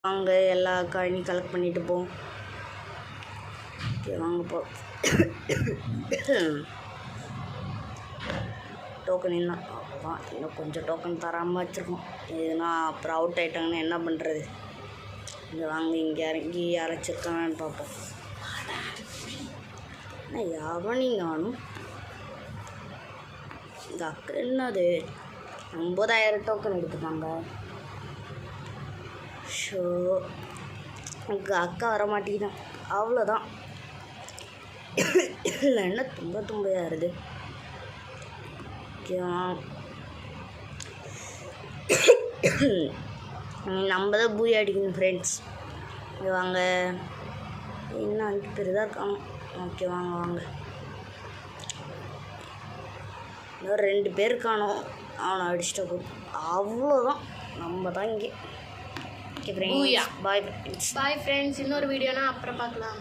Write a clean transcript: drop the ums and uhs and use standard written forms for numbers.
வாங்க எல்லா காயினையும் கலெக்ட் பண்ணிட்டு போம். ஓகே வாங்க போ. டோக்கன் இன்னும் அவ்வளோதான், இன்னும் கொஞ்சம் டோக்கன் தராமல் வச்சுருக்கோம். இதுனா அப்புறம் அவுட் ஆகிட்டாங்கன்னா என்ன பண்ணுறது? இங்கே வாங்க, இங்கே இறங்கி அரைச்சிருக்காங்கன்னு பார்ப்போம். ஆனால் எவனையும் காணும். இந்த அக்கா என்னது 9,000 டோக்கன் எடுத்துட்டாங்க. ஷோ எங்கள் அக்கா வர மாட்டேங்கிறான், அவ்வளோதான். இல்லை என்ன தும்பையாக இருது. நம்ம தான் பூய் அடிக்கணும் ஃப்ரெண்ட்ஸ். இங்கே வாங்க, இன்னும் 5 பேர் தான் இருக்காங்க. ஓகே வாங்க வாங்க, இன்னும் 2 பேர் காணோம். அவனை அடிச்சுட்டு போகும், அவ்வளோதான். நம்ம தான் இங்கே. Okay friends, bye friends. Bye friends, இன்னொரு வீடியோனா அப்புறம் பார்க்கலாம்.